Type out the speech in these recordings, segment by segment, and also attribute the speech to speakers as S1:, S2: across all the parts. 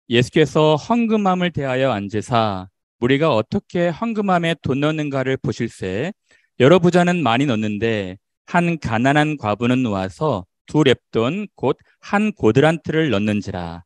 S1: 예수께서 헌금함을 대하여 앉으사 무리가 어떻게 헌금함에 돈 넣는가를 보실세 여러 부자는 많이 넣는데 한 가난한 과부는 와서 두 렙돈 곧 한 고드란트를 넣는지라.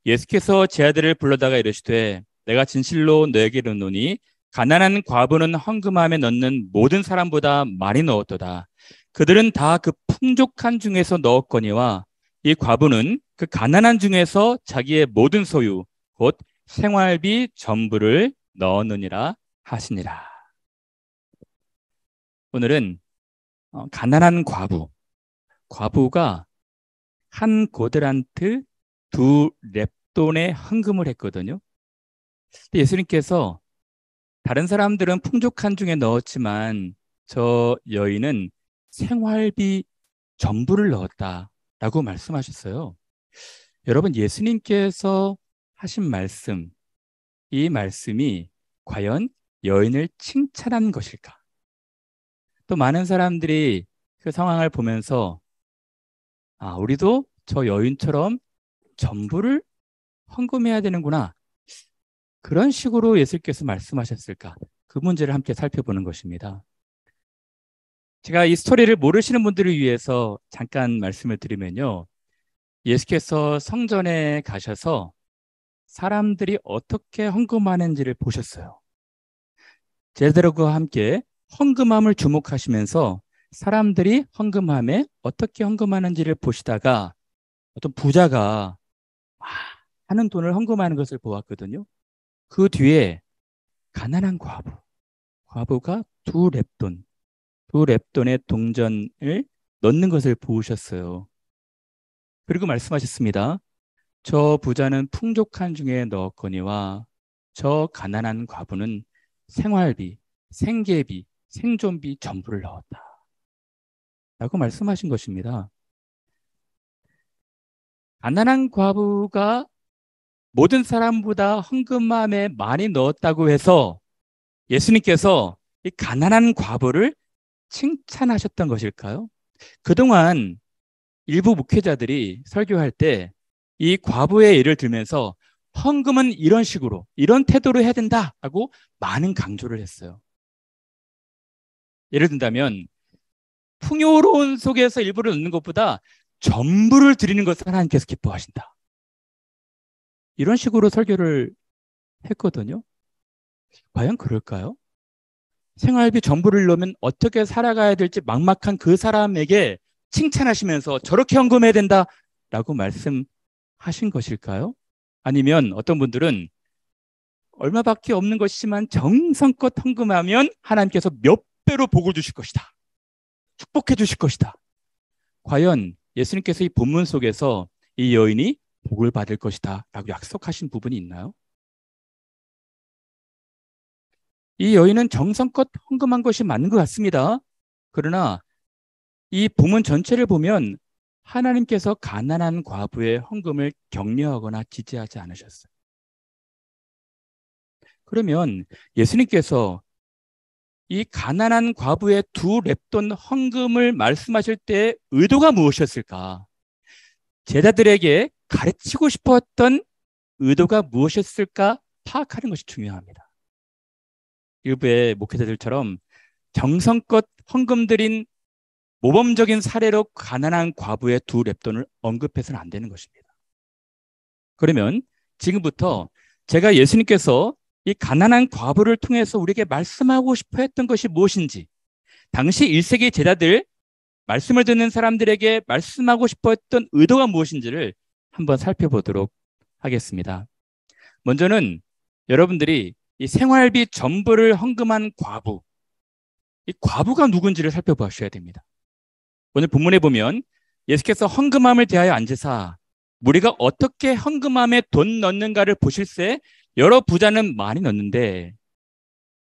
S1: 예수께서 제 아들을 불러다가 이르시되 내가 진실로 너에게 이르노니 가난한 과부는 헌금함에 넣는 모든 사람보다 많이 넣었도다. 그들은 다 그 풍족한 중에서 넣었거니와 이 과부는 그 가난한 중에서 자기의 모든 소유 곧 생활비 전부를 넣었느니라 하시니라. 오늘은 가난한 과부가 한 고드란트 두 렙돈의 헌금을 했거든요. 예수님께서 다른 사람들은 풍족한 중에 넣었지만 저 여인은 생활비 전부를 넣었다라고 말씀하셨어요. 여러분, 예수님께서 하신 말씀, 이 말씀이 과연 여인을 칭찬한 것일까? 또 많은 사람들이 그 상황을 보면서 우리도 저 여인처럼 전부를 헌금해야 되는구나. 그런 식으로 예수께서 말씀하셨을까? 그 문제를 함께 살펴보는 것입니다. 제가 이 스토리를 모르시는 분들을 위해서 잠깐 말씀을 드리면요. 예수께서 성전에 가셔서 사람들이 어떻게 헌금하는지를 보셨어요. 제자들과 함께 헌금함을 주목하시면서 사람들이 헌금함에 어떻게 헌금하는지를 보시다가 어떤 부자가 많은 돈을 헌금하는 것을 보았거든요. 그 뒤에 가난한 과부가 두 렙돈의 동전을 넣는 것을 보셨어요. 그리고 말씀하셨습니다. 저 부자는 풍족한 중에 넣었거니와 저 가난한 과부는 생활비, 생계비, 생존비 전부를 넣었다. 라고 말씀하신 것입니다. 가난한 과부가 모든 사람보다 헌금함에 많이 넣었다고 해서 예수님께서 이 가난한 과부를 칭찬하셨던 것일까요? 그동안 일부 목회자들이 설교할 때 이 과부의 예를 들면서 헌금은 이런 식으로, 이런 태도로 해야 된다라고 많은 강조를 했어요. 예를 든다면 풍요로운 속에서 일부를 넣는 것보다 전부를 드리는 것을 하나님께서 기뻐하신다. 이런 식으로 설교를 했거든요. 과연 그럴까요? 생활비 전부를 넣으면 어떻게 살아가야 될지 막막한 그 사람에게 칭찬하시면서 저렇게 헌금해야 된다라고 말씀하신 것일까요? 아니면 어떤 분들은 얼마밖에 없는 것이지만 정성껏 헌금하면 하나님께서 몇 배로 복을 주실 것이다. 축복해 주실 것이다. 과연 예수님께서 이 본문 속에서 이 여인이 복을 받을 것이다 라고 약속하신 부분이 있나요? 이 여인은 정성껏 헌금한 것이 맞는 것 같습니다. 그러나 이 본문 전체를 보면 하나님께서 가난한 과부의 헌금을 격려하거나 지지하지 않으셨어요. 그러면 예수님께서 이 가난한 과부의 두 렙돈 헌금을 말씀하실 때 의도가 무엇이었을까? 제자들에게 가르치고 싶었던 의도가 무엇이었을까 파악하는 것이 중요합니다. 일부의 목회자들처럼 정성껏 헌금 드린 모범적인 사례로 가난한 과부의 두 렙돈을 언급해서는 안 되는 것입니다. 그러면 지금부터 제가 예수님께서 이 가난한 과부를 통해서 우리에게 말씀하고 싶어 했던 것이 무엇인지, 당시 1세기 제자들, 말씀을 듣는 사람들에게 말씀하고 싶어 했던 의도가 무엇인지를 한번 살펴보도록 하겠습니다. 먼저는 여러분들이 이 생활비 전부를 헌금한 과부, 이 과부가 누군지를 살펴보셔야 됩니다. 오늘 본문에 보면 예수께서 헌금함을 대하여 앉으사 무리가 어떻게 헌금함에 돈 넣는가를 보실세 여러 부자는 많이 넣는데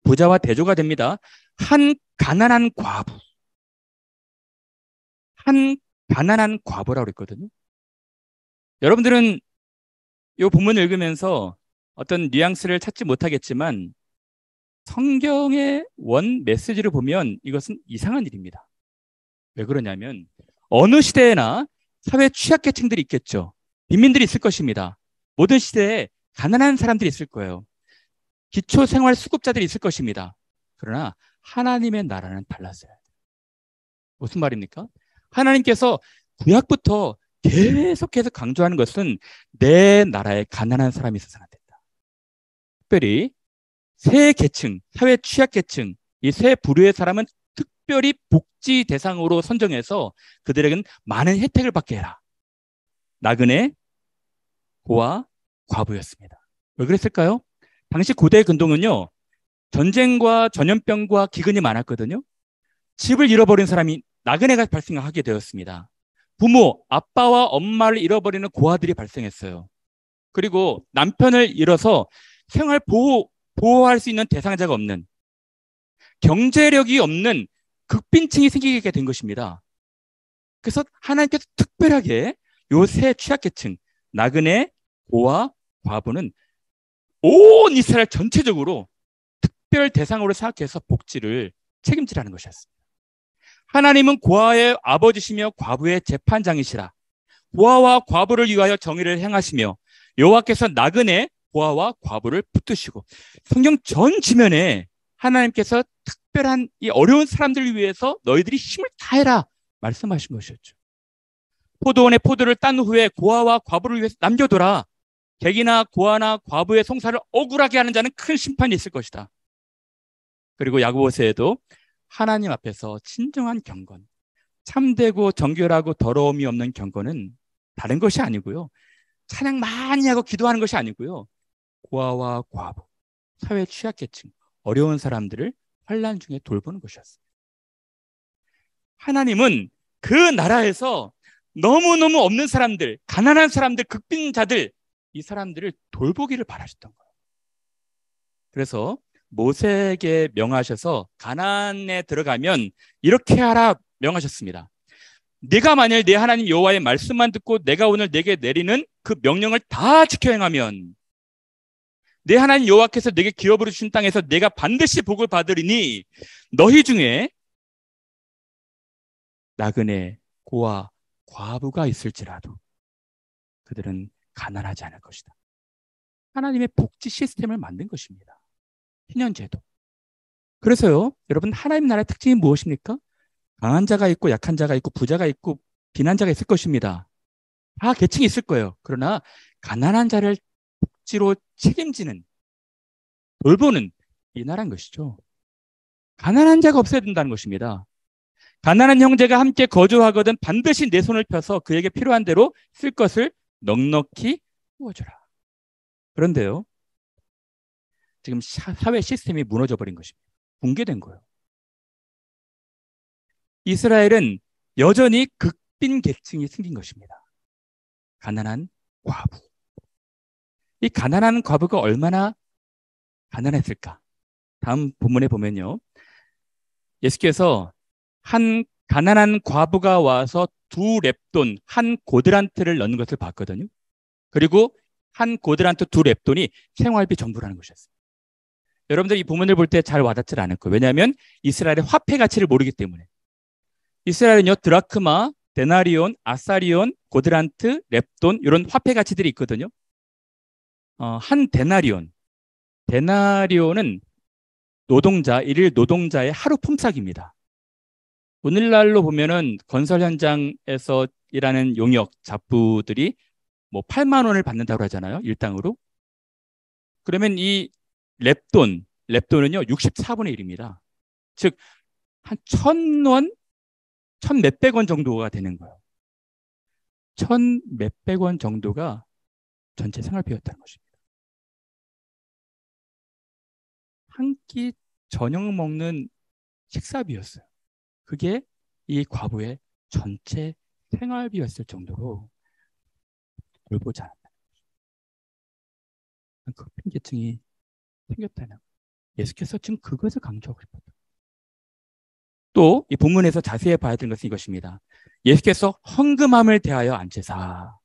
S1: 부자와 대조가 됩니다. 한 가난한 과부라고 그랬거든요. 여러분들은 이 본문을 읽으면서 어떤 뉘앙스를 찾지 못하겠지만 성경의 원 메시지를 보면 이것은 이상한 일입니다. 왜 그러냐면 어느 시대에나 사회 취약계층들이 있겠죠. 빈민들이 있을 것입니다. 모든 시대에 가난한 사람들이 있을 거예요. 기초생활수급자들이 있을 것입니다. 그러나 하나님의 나라는 달랐어요. 무슨 말입니까? 하나님께서 구약부터 계속해서 강조하는 것은 내 나라에 가난한 사람이 있어서는 안 된다. 특별히 세 계층, 사회 취약계층, 이 세 부류의 사람은 특별히 복지 대상으로 선정해서 그들에게는 많은 혜택을 받게 해라. 나그네, 고아, 과부였습니다. 왜 그랬을까요? 당시 고대 근동은요, 전쟁과 전염병과 기근이 많았거든요. 집을 잃어버린 사람이 나그네가 발생하게 되었습니다. 부모, 아빠와 엄마를 잃어버리는 고아들이 발생했어요. 그리고 남편을 잃어서 생활 보호할 수 있는 대상자가 없는, 경제력이 없는 극빈층이 생기게 된 것입니다. 그래서 하나님께서 특별하게 요 세 취약계층, 나그네, 고아, 과부는 온 이스라엘 전체적으로 특별 대상으로 생각해서 복지를 책임지라는 것이었습니다. 하나님은 고아의 아버지시며 과부의 재판장이시라. 고아와 과부를 위하여 정의를 행하시며 여호와께서 나그네, 고아와 과부를 붙드시고, 성경 전 지면에 하나님께서 특별한 이 어려운 사람들을 위해서 너희들이 힘을 다해라 말씀하신 것이었죠. 포도원의 포도를 딴 후에 고아와 과부를 위해서 남겨둬라. 객이나 고아나 과부의 송사를 억울하게 하는 자는 큰 심판이 있을 것이다. 그리고 야고보서에도 하나님 앞에서 진정한 경건, 참되고 정결하고 더러움이 없는 경건은 다른 것이 아니고요, 찬양 많이 하고 기도하는 것이 아니고요, 고아와 과부, 사회 취약계층, 어려운 사람들을 환난 중에 돌보는 것이었습니다. 하나님은 그 나라에서 너무너무 없는 사람들, 가난한 사람들, 극빈자들, 이 사람들을 돌보기를 바라셨던 거예요. 그래서 모세에게 명하셔서 가나안에 들어가면 이렇게 하라 명하셨습니다. 네가 만일 내 하나님 여호와의 말씀만 듣고 내가 오늘 내게 내리는 그 명령을 다 지켜 행하면 내 하나님 여호와께서 내게 기업으로 주신 땅에서 내가 반드시 복을 받으리니 너희 중에 나그네, 고아, 과부가 있을지라도 그들은 가난하지 않을 것이다. 하나님의 복지 시스템을 만든 것입니다. 희년제도. 그래서요, 여러분, 하나님 나라의 특징이 무엇입니까? 강한 자가 있고 약한 자가 있고 부자가 있고 비난자가 있을 것입니다. 다 계층이 있을 거예요. 그러나 가난한 자를 복지로 책임지는, 돌보는 이 나라인 것이죠. 가난한 자가 없어야 된다는 것입니다. 가난한 형제가 함께 거주하거든 반드시 내 손을 펴서 그에게 필요한 대로 쓸 것을 넉넉히 부어주라. 그런데요, 지금 사회 시스템이 무너져버린 것입니다. 붕괴된 거예요. 이스라엘은 여전히 극빈 계층이 생긴 것입니다. 가난한 과부. 이 가난한 과부가 얼마나 가난했을까? 다음 본문에 보면요, 예수께서 한 가난한 과부가 와서 두 렙돈, 한 고드란트를 넣는 것을 봤거든요. 그리고 한 고드란트 두 렙돈이 생활비 전부라는 것이었어요. 여러분들 이 본문을 볼 때 잘 와닿지 않을 거예요. 왜냐하면 이스라엘의 화폐 가치를 모르기 때문에. 이스라엘은요, 드라크마, 데나리온, 아사리온, 고드란트, 렙돈 이런 화폐 가치들이 있거든요. 한 데나리온은 노동자, 일일 노동자의 하루 품삯입니다. 오늘날로 보면은 건설 현장에서 일하는 용역 잡부들이 뭐 8만 원을 받는다고 하잖아요, 일당으로. 그러면 이 렙돈은요 64분의 1입니다. 즉 한 1,000원, 1,000몇백 원 정도가 되는 거예요. 1,000몇백 원 정도가 전체 생활비였다는 것입니다. 한 끼 저녁 먹는 식사비였어요. 그게 이 과부의 전체 생활비였을 정도로 돌보지 않았다. 극빈 계층이 생겼다는 거예요. 예수께서 지금 그것을 강조하고 싶었다. 또 이 본문에서 자세히 봐야 되는 것은 이것입니다. 예수께서 헌금함을 대하여 안채사.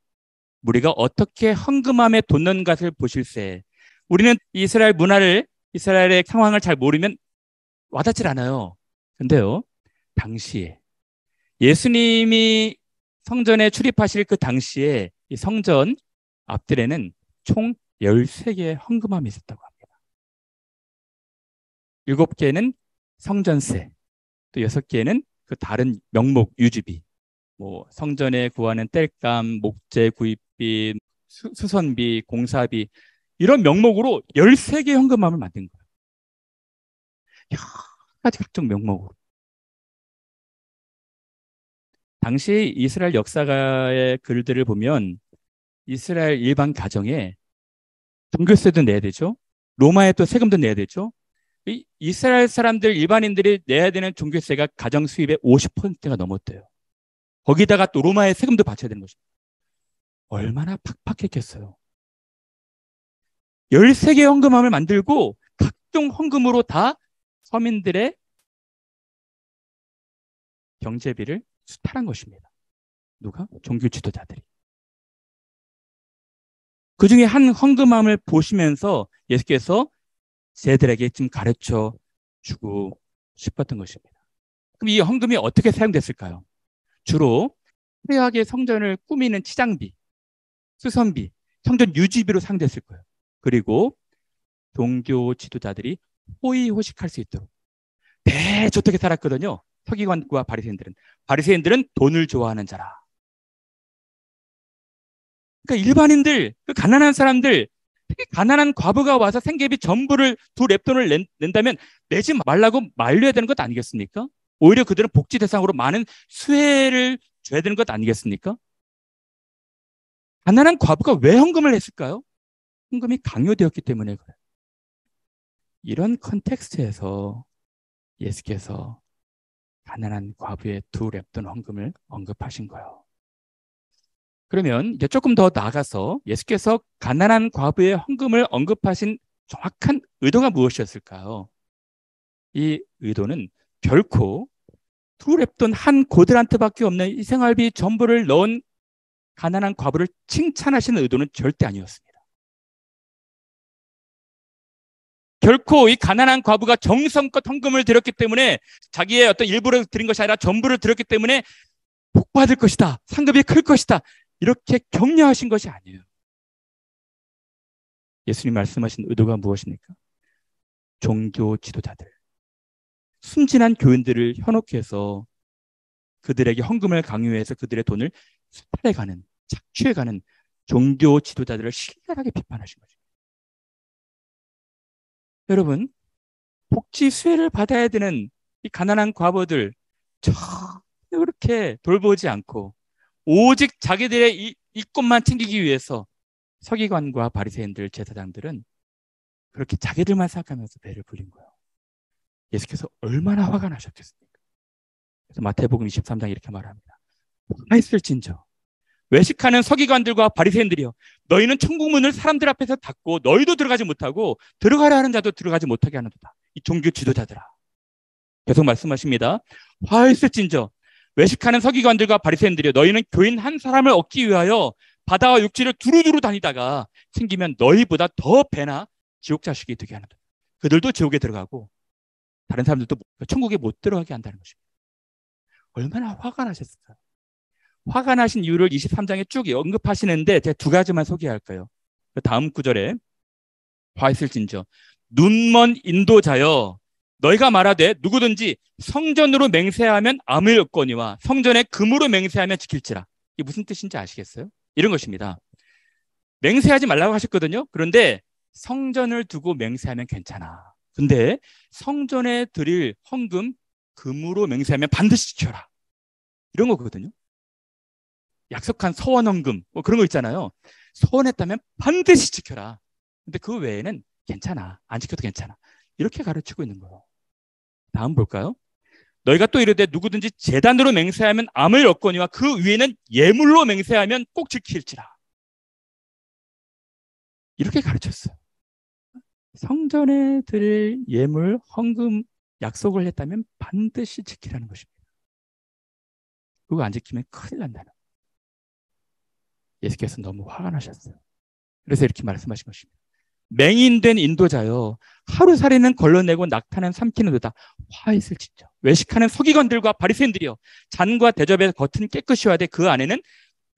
S1: 우리가 어떻게 헌금함에 돈 넣는 것을 보실세. 우리는 이스라엘 문화를, 이스라엘의 상황을 잘 모르면 와닿질 않아요. 근데요, 당시에 예수님이 성전에 출입하실 그 당시에 이 성전 앞들에는 총 13개의 헌금함이 있었다고 합니다. 7개는 성전세, 또 6개는 그 다른 명목 유지비, 뭐 성전에 구하는 땔감, 목재 구입비, 수선비, 공사비 이런 명목으로 13개 현금함을 만든 거예요. 여러 가지 각종 명목으로. 당시 이스라엘 역사가의 글들을 보면 이스라엘 일반 가정에 종교세도 내야 되죠. 로마에 또 세금도 내야 되죠. 이스라엘 사람들 일반인들이 내야 되는 종교세가 가정 수입의 50%가 넘었대요. 거기다가 또 로마의 세금도 바쳐야 되는 것입니다. 얼마나 팍팍했겠어요. 13개 헌금함을 만들고 각종 헌금으로 다 서민들의 경제비를 수탈한 것입니다. 누가? 종교 지도자들이. 그 중에 한 헌금함을 보시면서 예수께서 쟤들에게 좀 가르쳐 주고 싶었던 것입니다. 그럼 이 헌금이 어떻게 사용됐을까요? 주로 화려하게 성전을 꾸미는 치장비, 수선비, 성전 유지비로 사용됐을 거예요. 그리고 종교 지도자들이 호의호식할 수 있도록 대저택에 살았거든요. 서기관과 바리새인들은 돈을 좋아하는 자라. 그러니까 일반인들, 그 가난한 사람들, 특히 가난한 과부가 와서 생계비 전부를 2렙돈을 낸다면 내지 말라고 말려야 되는 것 아니겠습니까? 오히려 그들은 복지 대상으로 많은 수혜를 줘야 되는 것 아니겠습니까? 가난한 과부가 왜 헌금을 했을까요? 헌금이 강요되었기 때문에 그래요. 이런 컨텍스트에서 예수께서 가난한 과부의 2렙돈 헌금을 언급하신 거예요. 그러면 이제 조금 더 나아가서 예수께서 가난한 과부의 헌금을 언급하신 정확한 의도가 무엇이었을까요? 이 의도는 결코 2렙돈 한 고들한테밖에 없는 이 생활비 전부를 넣은 가난한 과부를 칭찬하시는 의도는 절대 아니었습니다. 결코 이 가난한 과부가 정성껏 헌금을 드렸기 때문에 자기의 어떤 일부를 드린 것이 아니라 전부를 드렸기 때문에 복 받을 것이다. 상급이 클 것이다. 이렇게 격려하신 것이 아니에요. 예수님 말씀하신 의도가 무엇입니까? 종교 지도자들, 순진한 교인들을 현혹해서 그들에게 헌금을 강요해서 그들의 돈을 수탈해가는, 착취해가는 종교 지도자들을 신랄하게 비판하신 거죠. 여러분, 복지 수혜를 받아야 되는 이 가난한 과부들 전혀 그렇게 돌보지 않고 오직 자기들의 이권만 챙기기 위해서 서기관과 바리새인들, 제사장들은 그렇게 자기들만 생각하면서 배를 불린 거예요. 예수께서 얼마나 화가 나셨겠습니까? 그래서 마태복음 23장 이렇게 말합니다. 화가 있을진저 외식하는 서기관들과 바리새인들이여 너희는 천국 문을 사람들 앞에서 닫고 너희도 들어가지 못하고 들어가라 하는 자도 들어가지 못하게 하는도다. 이 종교 지도자들아. 계속 말씀하십니다. 화가 있을진저 외식하는 서기관들과 바리새인들이여 너희는 교인 한 사람을 얻기 위하여 바다와 육지를 두루두루 다니다가 생기면 너희보다 더 배나 지옥 자식이 되게 하는도다. 그들도 지옥에 들어가고 다른 사람들도 천국에 못 들어가게 한다는 것입니다. 얼마나 화가 나셨을까요? 화가 나신 이유를 23장에 쭉 언급하시는데 제가 2가지만 소개할까요? 다음 구절에 화 있을진저 눈먼 인도자여 너희가 말하되 누구든지 성전으로 맹세하면 암을 얻거니와 성전에 금으로 맹세하면 지킬지라. 이게 무슨 뜻인지 아시겠어요? 이런 것입니다. 맹세하지 말라고 하셨거든요. 그런데 성전을 두고 맹세하면 괜찮아. 근데 성전에 드릴 헌금 금으로 맹세하면 반드시 지켜라. 이런 거거든요. 약속한 서원 헌금 뭐 그런 거 있잖아요. 서원했다면 반드시 지켜라. 근데 그 외에는 괜찮아. 안 지켜도 괜찮아. 이렇게 가르치고 있는 거예요. 다음 볼까요? 너희가 또 이르되 누구든지 제단으로 맹세하면 암을 얻거니와 그 위에는 예물로 맹세하면 꼭 지킬지라. 이렇게 가르쳤어요. 성전에 드릴 예물, 헌금 약속을 했다면 반드시 지키라는 것입니다. 그거 안 지키면 큰일 난다는 거예요. 예수께서 너무 화가 나셨어요. 그래서 이렇게 말씀하신 것입니다. 맹인된 인도자여 하루살이는 걸러내고 낙타는 삼키는도다. 화 있을진저 외식하는 서기관들과 바리새인들이여 잔과 대접의 겉은 깨끗이어야 돼 그 안에는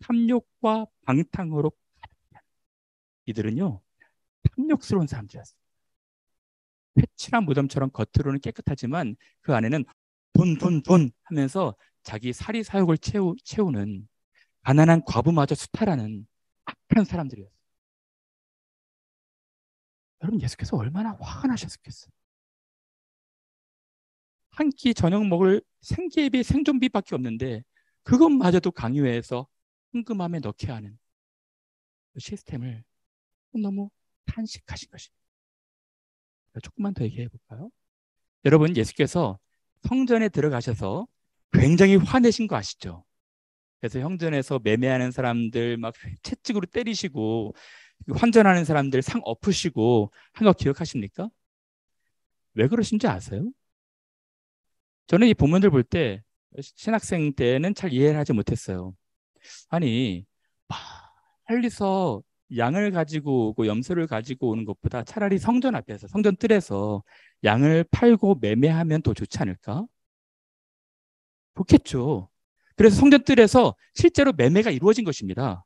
S1: 탐욕과 방탕으로 가득하다. 이들은요 탐욕스러운 사람들이었어요. 회칠한 무덤처럼 겉으로는 깨끗하지만 그 안에는 돈 하면서 자기 사리 사욕을 채우는 가난한 과부마저 수탈하는 악한 사람들이었어요. 여러분, 예수께서 얼마나 화가 나셨겠어요. 한 끼 저녁 먹을 생계비, 생존비밖에 없는데 그것마저도 강요해서 헌금함에 넣게 하는 그 시스템을 너무 탄식하신 것입니다. 조금만 더 얘기해 볼까요? 여러분, 예수께서 성전에 들어가셔서 굉장히 화내신 거 아시죠? 그래서 성전에서 매매하는 사람들 막 채찍으로 때리시고 환전하는 사람들 상 엎으시고 한 거 기억하십니까? 왜 그러신지 아세요? 저는 이 본문들 볼 때 신학생 때는 잘 이해를 하지 못했어요. 아니, 멀리서 양을 가지고 오고 염소를 가지고 오는 것보다 차라리 성전 앞에서, 성전 뜰에서 양을 팔고 매매하면 더 좋지 않을까? 좋겠죠. 그래서 성전 뜰에서 실제로 매매가 이루어진 것입니다.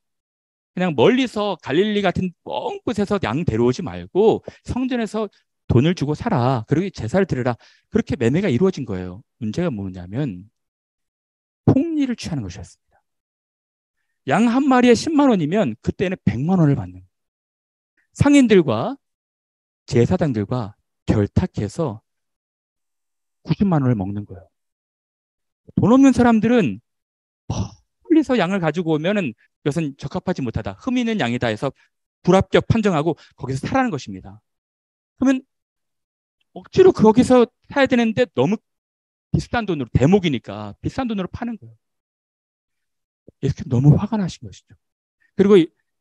S1: 그냥 멀리서 갈릴리 같은 먼 곳에서 양 데려오지 말고 성전에서 돈을 주고 사라. 그리고 제사를 드려라. 그렇게 매매가 이루어진 거예요. 문제가 뭐냐면 폭리를 취하는 것이었습니다. 양 한 마리에 10만 원이면 그때는 100만 원을 받는 거예요. 상인들과 제사장들과 결탁해서 90만 원을 먹는 거예요. 돈 없는 사람들은 멀리서 양을 가지고 오면은 이것은 적합하지 못하다. 흠 있는 양이다 해서 불합격 판정하고 거기서 사라는 것입니다. 그러면 억지로 거기서 사야 되는데 너무 비싼 돈으로, 대목이니까 비싼 돈으로 파는 거예요. 예수께서 너무 화가 나신 것이죠. 그리고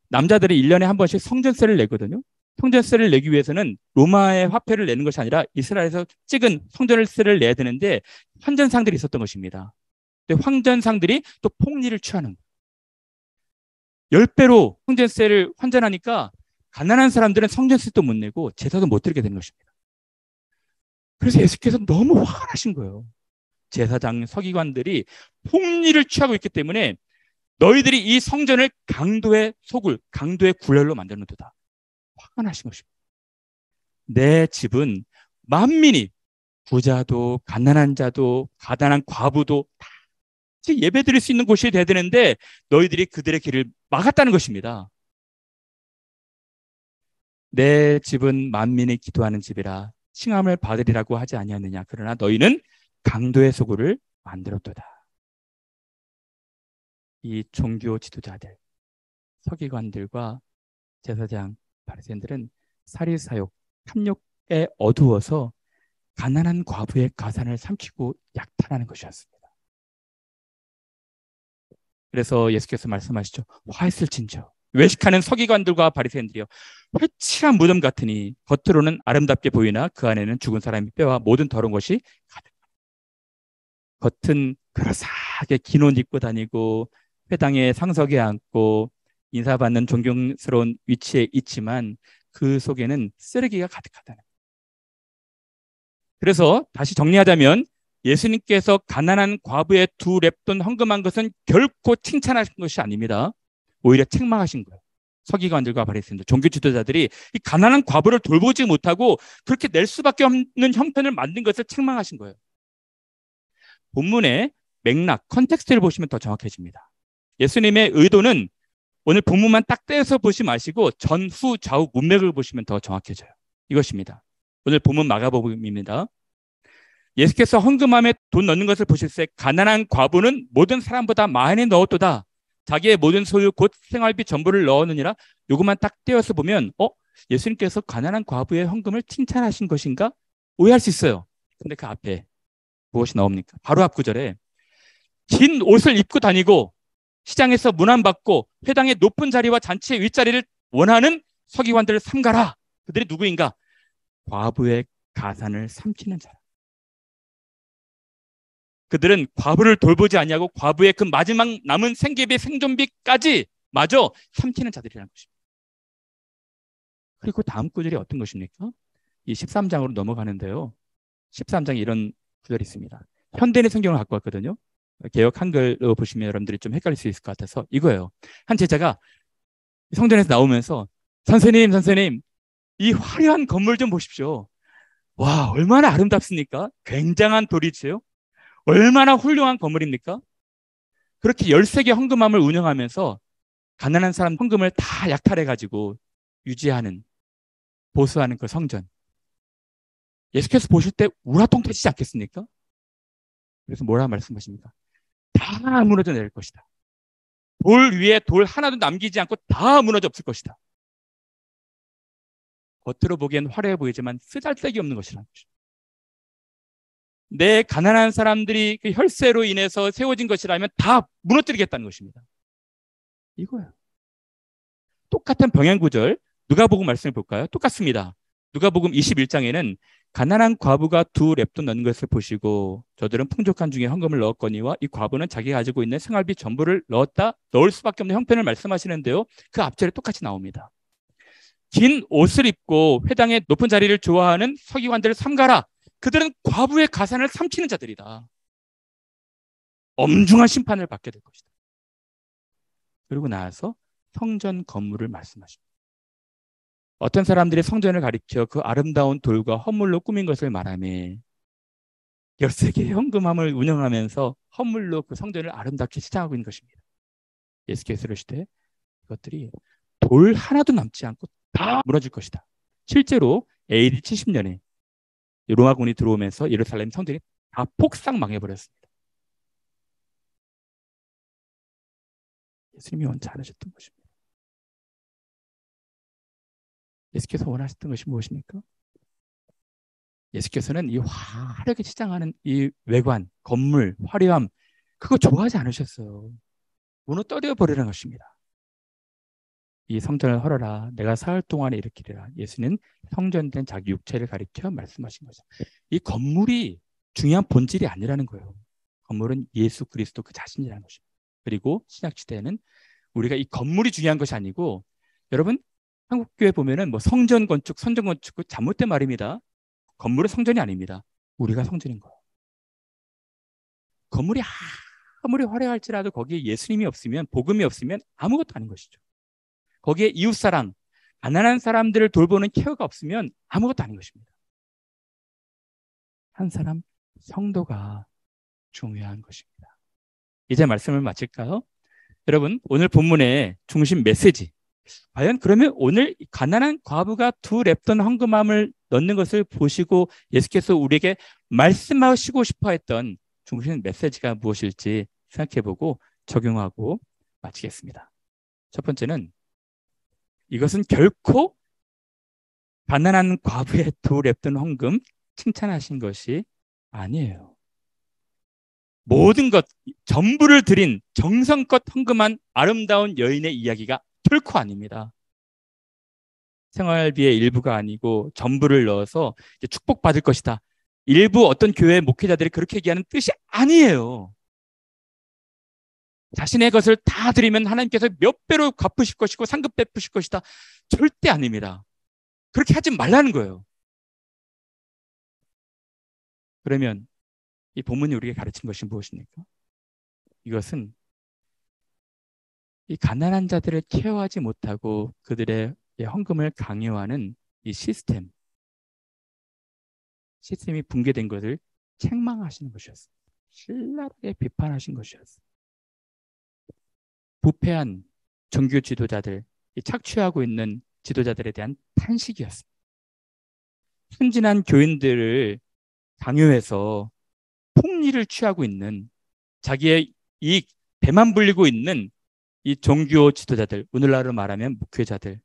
S1: 남자들이 1년에 한 번씩 성전세를 내거든요. 성전세를 내기 위해서는 로마의 화폐를 내는 것이 아니라 이스라엘에서 찍은 성전세를 내야 되는데 환전상들이 있었던 것입니다. 근데 환전상들이 또 폭리를 취하는 거예요. 10배로 성전세를 환전하니까 가난한 사람들은 성전세도 못 내고 제사도 못 드리게 되는 것입니다. 그래서 예수께서 너무 화가 나신 거예요. 제사장, 서기관들이 폭리를 취하고 있기 때문에 너희들이 이 성전을 강도의 소굴, 강도의 굴혈로 만드는도다. 화가 나신 것입니다. 내 집은 만민이, 부자도 가난한 자도 가난한 과부도 다 예배드릴 수 있는 곳이 돼야 되는데 너희들이 그들의 길을 막았다는 것입니다. 내 집은 만민이 기도하는 집이라 칭함을 받으리라고 하지 아니하느냐. 그러나 너희는 강도의 소굴을 만들었도다. 이 종교 지도자들, 서기관들과 제사장, 바리새인들은 사리사욕, 탐욕에 어두워서 가난한 과부의 가산을 삼키고 약탈하는 것이었습니다. 그래서 예수께서 말씀하시죠. 화했을진저. 외식하는 서기관들과 바리새인들이요, 회칠한 무덤 같으니 겉으로는 아름답게 보이나 그 안에는 죽은 사람의 뼈와 모든 더러운 것이 가득. 겉은 그라사하게 긴 옷 입고 다니고 회당의 상석에 앉고 인사받는 존경스러운 위치에 있지만 그 속에는 쓰레기가 가득하다는. 그래서 다시 정리하자면 예수님께서 가난한 과부의 2렙돈 헌금한 것은 결코 칭찬하신 것이 아닙니다. 오히려 책망하신 거예요. 서기관들과 바리새인들, 종교 지도자들이 이 가난한 과부를 돌보지 못하고 그렇게 낼 수밖에 없는 형편을 만든 것을 책망하신 거예요. 본문의 맥락, 컨텍스트를 보시면 더 정확해집니다. 예수님의 의도는 오늘 본문만 딱 떼서 보지 마시고 전후 좌우 문맥을 보시면 더 정확해져요. 이것입니다. 오늘 본문 마가복음입니다. 예수께서 헌금함에 돈 넣는 것을 보실 때 가난한 과부는 모든 사람보다 많이 넣었도다. 자기의 모든 소유 곧 생활비 전부를 넣었느니라. 요것만 딱 떼어서 보면 예수님께서 가난한 과부의 헌금을 칭찬하신 것인가? 오해할 수 있어요. 근데 그 앞에 무엇이 나옵니까? 바로 앞 구절에 긴 옷을 입고 다니고 시장에서 문안받고 회당의 높은 자리와 잔치의 윗자리를 원하는 서기관들을 삼가라. 그들이 누구인가? 과부의 가산을 삼키는 자라. 그들은 과부를 돌보지 않냐고 과부의 그 마지막 남은 생계비, 생존비까지 마저 삼키는 자들이라는 것입니다. 그리고 다음 구절이 어떤 것입니까? 이 13장으로 넘어가는데요. 13장에 이런 구절이 있습니다. 현대인의 성경을 갖고 왔거든요. 개역 한글로 보시면 여러분들이 좀 헷갈릴 수 있을 것 같아서 이거예요. 한 제자가 성전에서 나오면서 선생님 이 화려한 건물 좀 보십시오. 와, 얼마나 아름답습니까? 굉장한 도리지요. 얼마나 훌륭한 건물입니까? 그렇게 13개 헌금함을 운영하면서 가난한 사람 헌금을 다 약탈해가지고 유지하는, 보수하는 그 성전. 예수께서 보실 때 우라통 터지지 않겠습니까? 그래서 뭐라 말씀하십니까? 다 무너져 내릴 것이다. 돌 위에 돌 하나도 남기지 않고 다 무너져 없을 것이다. 겉으로 보기엔 화려해 보이지만 쓰잘데기 없는 것이라는 것이죠. 내 가난한 사람들이 그 혈세로 인해서 세워진 것이라면 다 무너뜨리겠다는 것입니다. 이거예요. 똑같은 병행 구절 누가복음 말씀을 볼까요? 똑같습니다. 누가복음 21장에는 가난한 과부가 2렙돈 넣는 것을 보시고 저들은 풍족한 중에 헌금을 넣었거니와 이 과부는 자기가 가지고 있는 생활비 전부를 넣을 수밖에 없는 형편을 말씀하시는데요. 그 앞절에 똑같이 나옵니다. 긴 옷을 입고 회당의 높은 자리를 좋아하는 서기관들을 삼가라. 그들은 과부의 가산을 삼키는 자들이다. 엄중한 심판을 받게 될 것이다. 그리고 나서 성전 건물을 말씀하십니다. 어떤 사람들이 성전을 가리켜 그 아름다운 돌과 헌물로 꾸민 것을 말하며 13개의 현금함을 운영하면서 헌물로 그 성전을 아름답게 치장하고 있는 것입니다. 예수께서 이르시되 이것들이 돌 하나도 남지 않고 다 무너질 것이다. 실제로 AD 70년에 로마군이 들어오면서 예루살렘 성전이 다 폭삭 망해버렸습니다. 예수님이 원치 않으셨던 것입니다. 예수께서 원하셨던 것이 무엇입니까? 예수께서는 이 화려하게 치장하는 이 외관, 건물, 화려함, 그거 좋아하지 않으셨어요. 무너뜨려 버리는 것입니다. 이 성전을 헐어라. 내가 사흘 동안에 일으키리라. 예수는 성전된 자기 육체를 가리켜 말씀하신 거죠. 이 건물이 중요한 본질이 아니라는 거예요. 건물은 예수 그리스도 그 자신이라는 것입니다. 그리고 신약시대에는 우리가 이 건물이 중요한 것이 아니고, 여러분 한국교회 보면은 뭐 성전 건축, 선전 건축, 그 잘못된 말입니다. 건물은 성전이 아닙니다. 우리가 성전인 거예요. 건물이 아무리 화려할지라도 거기에 예수님이 없으면, 복음이 없으면 아무것도 아닌 것이죠. 거기에 이웃사랑, 가난한 사람들을 돌보는 케어가 없으면 아무것도 아닌 것입니다. 한 사람, 성도가 중요한 것입니다. 이제 말씀을 마칠까요? 여러분, 오늘 본문의 중심 메시지, 과연 그러면 오늘 가난한 과부가 2렙돈 헌금함을 넣는 것을 보시고 예수께서 우리에게 말씀하시고 싶어 했던 중심 메시지가 무엇일지 생각해보고 적용하고 마치겠습니다. 첫 번째는, 이것은 결코 가난한 과부의 2렙돈 헌금 칭찬하신 것이 아니에요. 모든 것, 전부를 드린 정성껏 헌금한 아름다운 여인의 이야기가 결코 아닙니다. 생활비의 일부가 아니고 전부를 넣어서 축복받을 것이다. 일부 어떤 교회 목회자들이 그렇게 얘기하는 뜻이 아니에요. 자신의 것을 다 드리면 하나님께서 몇 배로 갚으실 것이고 상급 베푸실 것이다. 절대 아닙니다. 그렇게 하지 말라는 거예요. 그러면 이 본문이 우리에게 가르친 것이 무엇입니까? 이것은 이 가난한 자들을 케어하지 못하고 그들의 헌금을 강요하는 이 시스템이 붕괴된 것을 책망하시는 것이었어요. 신랄하게 비판하신 것이었어요. 부패한 종교 지도자들, 착취하고 있는 지도자들에 대한 탄식이었습니다. 순진한 교인들을 강요해서 폭리를 취하고 있는, 자기의 이익 배만 불리고 있는 이 종교 지도자들, 오늘날로 말하면 목회자들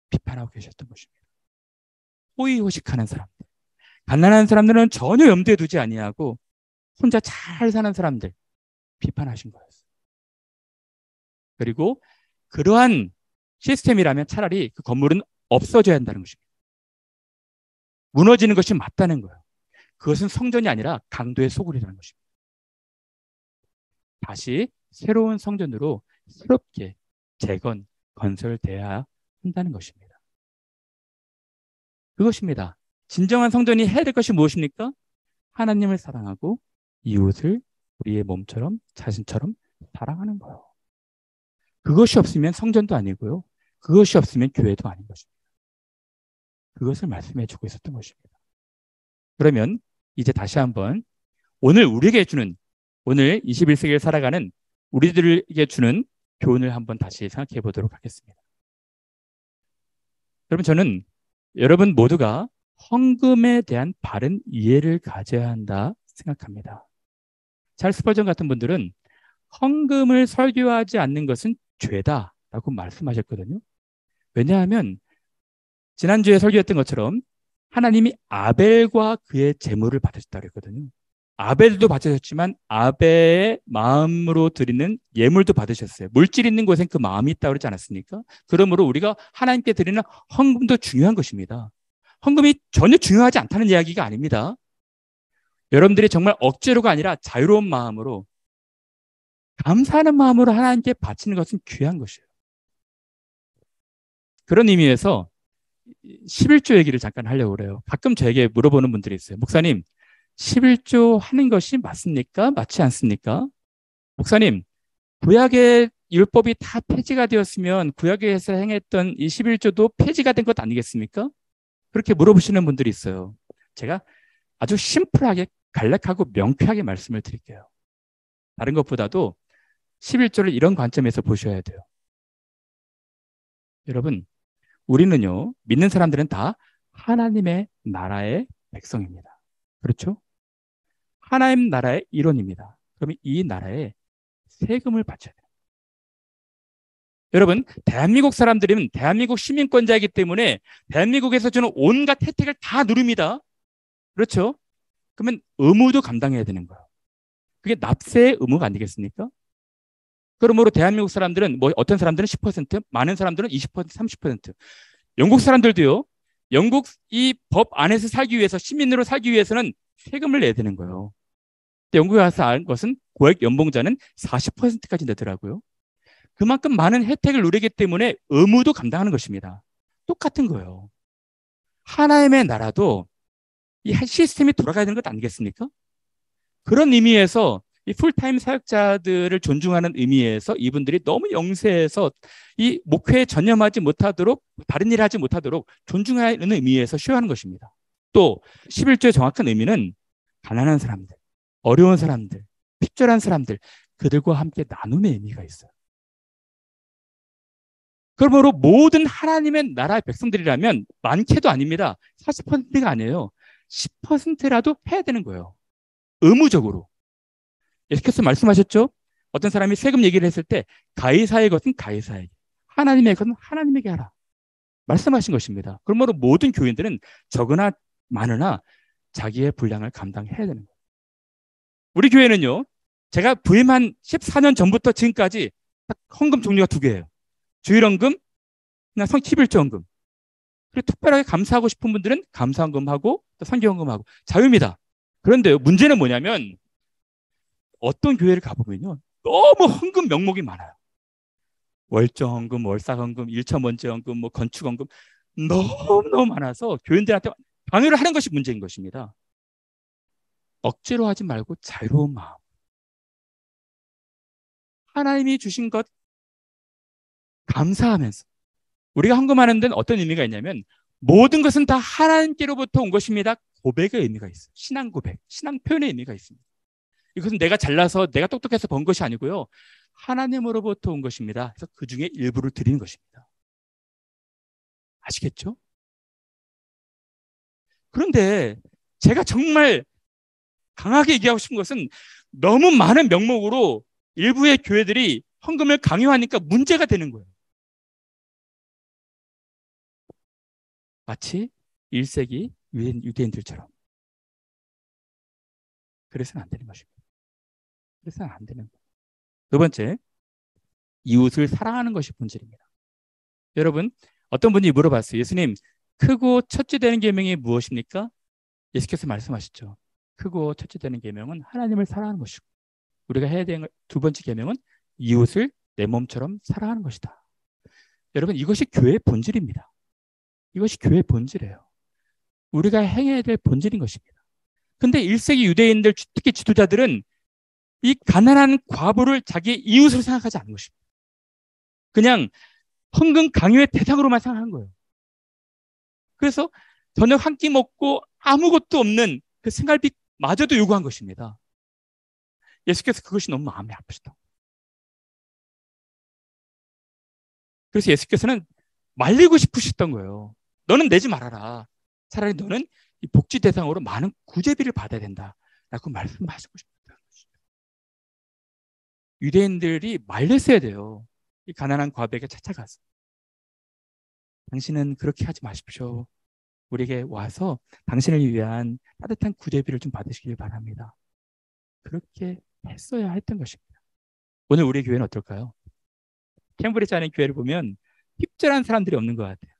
S1: 비판하고 계셨던 것입니다. 호의호식하는 사람들, 가난한 사람들은 전혀 염두에 두지 아니하고 혼자 잘 사는 사람들 비판하신 거였어요. 그리고 그러한 시스템이라면 차라리 그 건물은 없어져야 한다는 것입니다. 무너지는 것이 맞다는 거예요. 그것은 성전이 아니라 강도의 소굴이라는 것입니다. 다시 새로운 성전으로 새롭게 건설돼야 한다는 것입니다. 그것입니다. 진정한 성전이 해야 될 것이 무엇입니까? 하나님을 사랑하고 이웃을 우리의 몸처럼, 자신처럼 사랑하는 거예요. 그것이 없으면 성전도 아니고요. 그것이 없으면 교회도 아닌 것입니다. 그것을 말씀해 주고 있었던 것입니다. 그러면 이제 다시 한번 오늘 우리에게 주는, 오늘 21세기를 살아가는 우리들에게 주는 교훈을 한번 다시 생각해 보도록 하겠습니다. 여러분, 저는 여러분 모두가 헌금에 대한 바른 이해를 가져야 한다 생각합니다. 찰스 스펄전 같은 분들은 헌금을 설교하지 않는 것은 죄다라고 말씀하셨거든요. 왜냐하면 지난주에 설교했던 것처럼 하나님이 아벨과 그의 재물을 받으셨다고 했거든요. 아벨도 받으셨지만 아벨의 마음으로 드리는 예물도 받으셨어요. 물질 있는 곳엔 그 마음이 있다고 그러지 않았습니까? 그러므로 우리가 하나님께 드리는 헌금도 중요한 것입니다. 헌금이 전혀 중요하지 않다는 이야기가 아닙니다. 여러분들이 정말 억지로가 아니라 자유로운 마음으로, 감사하는 마음으로 하나님께 바치는 것은 귀한 것이에요. 그런 의미에서 11조 얘기를 잠깐 하려고 그래요. 가끔 저에게 물어보는 분들이 있어요. 목사님, 11조 하는 것이 맞습니까? 맞지 않습니까? 목사님, 구약의 율법이 다 폐지가 되었으면 구약에서 행했던 이 11조도 폐지가 된 것 아니겠습니까? 그렇게 물어보시는 분들이 있어요. 제가 아주 심플하게 간략하고 명쾌하게 말씀을 드릴게요. 다른 것보다도 11조를 이런 관점에서 보셔야 돼요. 여러분, 우리는요, 믿는 사람들은 다 하나님의 나라의 백성입니다. 그렇죠? 하나님 나라의 일원입니다. 그러면 이 나라에 세금을 바쳐야 돼요. 여러분, 대한민국 사람들이면 대한민국 시민권자이기 때문에 대한민국에서 주는 온갖 혜택을 다 누립니다. 그렇죠? 그러면 의무도 감당해야 되는 거예요. 그게 납세의 의무가 아니겠습니까? 그러므로 대한민국 사람들은 어떤 사람들은 10%, 많은 사람들은 20%, 30%. 영국 사람들도요. 영국 이 법 안에서 살기 위해서, 시민으로 살기 위해서는 세금을 내야 되는 거예요. 근데 영국에 와서 알 것은 고액 연봉자는 40%까지 내더라고요. 그만큼 많은 혜택을 누리기 때문에 의무도 감당하는 것입니다. 똑같은 거예요. 하나님의 나라도 이 시스템이 돌아가야 되는 것 아니겠습니까? 그런 의미에서 이 풀타임 사역자들을 존중하는 의미에서 이분들이 너무 영세해서 이 목회에 전념하지 못하도록, 다른 일을 하지 못하도록 존중하는 의미에서 쉬어하는 것입니다. 또 11조의 정확한 의미는 가난한 사람들, 어려운 사람들, 핍절한 사람들, 그들과 함께 나눔의 의미가 있어요. 그러므로 모든 하나님의 나라의 백성들이라면 많게도 아닙니다. 40%가 아니에요. 10%라도 해야 되는 거예요. 의무적으로. 예수께서 말씀하셨죠? 어떤 사람이 세금 얘기를 했을 때 가이사의 것은 가이사에게, 하나님의 것은 하나님에게 하라. 말씀하신 것입니다. 그러므로 모든 교인들은 적으나 많으나 자기의 분량을 감당해야 되는 거예요. 우리 교회는요, 제가 부임한 14년 전부터 지금까지 헌금 종류가 두 개예요. 주일헌금, 그냥 11조 헌금. 그리고 특별하게 감사하고 싶은 분들은 감사헌금하고 또 선교헌금하고 자유입니다. 그런데 문제는 뭐냐면 어떤 교회를 가보면요, 너무 헌금 명목이 많아요. 월정헌금, 월사헌금, 일처먼지헌금, 건축헌금 너무 많아서 교인들한테 강요를 하는 것이 문제인 것입니다. 억지로 하지 말고 자유로운 마음. 하나님이 주신 것 감사하면서. 우리가 헌금하는 데는 어떤 의미가 있냐면 모든 것은 다 하나님께로부터 온 것입니다. 고백의 의미가 있어요. 신앙 고백, 신앙 표현의 의미가 있습니다. 이것은 내가 잘나서 내가 똑똑해서 번 것이 아니고요. 하나님으로부터 온 것입니다. 그래서 그 중에 일부를 드리는 것입니다. 아시겠죠? 그런데 제가 정말 강하게 얘기하고 싶은 것은 너무 많은 명목으로 일부의 교회들이 헌금을 강요하니까 문제가 되는 거예요. 마치 1세기 유대인들처럼. 그래서는 안 되는 것입니다. 그래서는 안 되는 거예요. 두 번째, 이웃을 사랑하는 것이 본질입니다. 여러분, 어떤 분이 물어봤어요. 예수님, 크고 첫째 되는 계명이 무엇입니까? 예수께서 말씀하셨죠. 크고 첫째 되는 계명은 하나님을 사랑하는 것이고, 우리가 해야 되는 두 번째 계명은 이웃을 내 몸처럼 사랑하는 것이다. 여러분, 이것이 교회의 본질입니다. 이것이 교회의 본질이에요. 우리가 행해야 될 본질인 것입니다. 근데 1세기 유대인들, 특히 지도자들은 이 가난한 과부를 자기의 이웃으로 생각하지 않는 것입니다. 그냥 헌금 강요의 대상으로만 생각한 거예요. 그래서 저녁 한 끼 먹고 아무것도 없는 그 생활비마저도 요구한 것입니다. 예수께서 그것이 너무 마음이 아프시다. 그래서 예수께서는 말리고 싶으셨던 거예요. 너는 내지 말아라. 차라리 너는 이 복지 대상으로 많은 구제비를 받아야 된다. 라고 말씀하시고 싶었던 것이죠. 유대인들이 말렸어야 돼요. 이 가난한 과부에게 찾아가서. 당신은 그렇게 하지 마십시오. 우리에게 와서 당신을 위한 따뜻한 구제비를 좀 받으시길 바랍니다. 그렇게 했어야 했던 것입니다. 오늘 우리 교회는 어떨까요? 캠브리지 안의 교회를 보면 힙절한 사람들이 없는 것 같아요.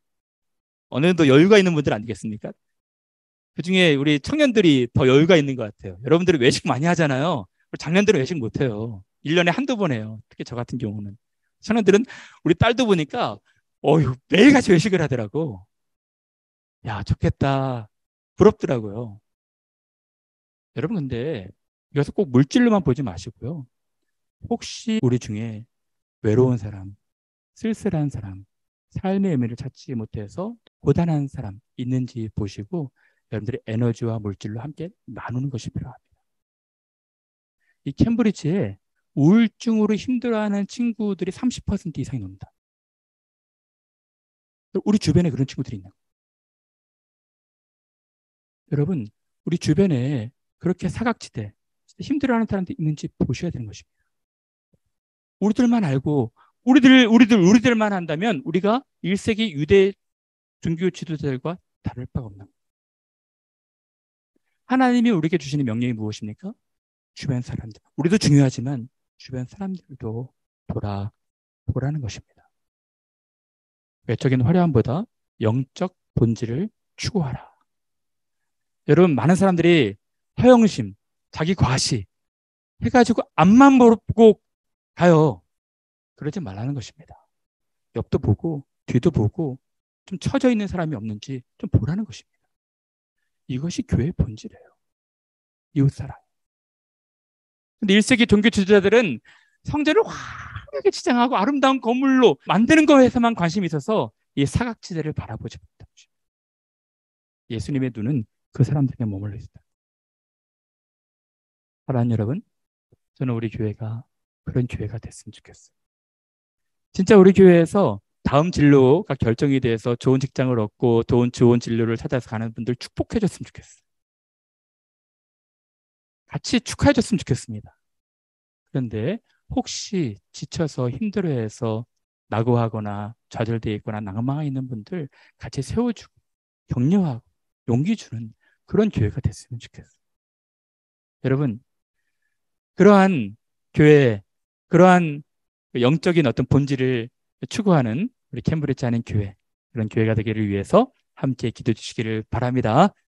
S1: 어느 정도 여유가 있는 분들 아니겠습니까? 그중에 우리 청년들이 더 여유가 있는 것 같아요. 여러분들이 외식 많이 하잖아요. 작년들은 외식 못해요. 1년에 한두 번 해요. 특히 저 같은 경우는. 청년들은 우리 딸도 보니까 매일같이 외식을 하더라고. 야, 좋겠다. 부럽더라고요. 여러분, 근데 이것을 꼭 물질로만 보지 마시고요. 혹시 우리 중에 외로운 사람, 쓸쓸한 사람, 삶의 의미를 찾지 못해서 고단한 사람 있는지 보시고 여러분들이 에너지와 물질로 함께 나누는 것이 필요합니다. 이 캠브리지에 우울증으로 힘들어하는 친구들이 30% 이상이 놉니다. 우리 주변에 그런 친구들이 있나요? 여러분, 우리 주변에 그렇게 사각지대, 힘들어하는 사람들이 있는지 보셔야 되는 것입니다. 우리들만 알고 우리들만 한다면 우리가 1세기 유대 종교 지도자들과 다를 바가 없는 거예요. 하나님이 우리에게 주시는 명령이 무엇입니까? 주변 사람들. 우리도 중요하지만 주변 사람들도 보라는 것입니다. 외적인 화려함보다 영적 본질을 추구하라. 여러분, 많은 사람들이 허영심, 자기 과시 해가지고 앞만 보고 가요. 그러지 말라는 것입니다. 옆도 보고 뒤도 보고 좀 처져 있는 사람이 없는지 좀 보라는 것입니다. 이것이 교회의 본질이에요. 이웃사랑. 근데 1세기 종교 지도자들은 성전을 화려하게 치장하고 아름다운 건물로 만드는 거에서만 관심이 있어서 이 사각지대를 바라보지 못한 것입니다. 예수님의 눈은 그 사람들에게 머물러 있다. 사랑하는 여러분, 저는 우리 교회가 그런 교회가 됐으면 좋겠어요. 진짜 우리 교회에서 다음 진로가 결정이 돼서 좋은 직장을 얻고 좋은 진로를 찾아서 가는 분들 축복해 줬으면 좋겠어요. 같이 축하해 줬으면 좋겠습니다. 그런데 혹시 지쳐서 힘들어해서 낙오하거나 좌절되어 있거나 낭망해 있는 분들 같이 세워주고 격려하고 용기 주는 그런 교회가 됐으면 좋겠어요. 여러분, 그러한 교회, 그러한 영적인 어떤 본질을 추구하는 우리 캠브리지 안의 교회, 그런 교회가 되기를 위해서 함께 기도해 주시기를 바랍니다.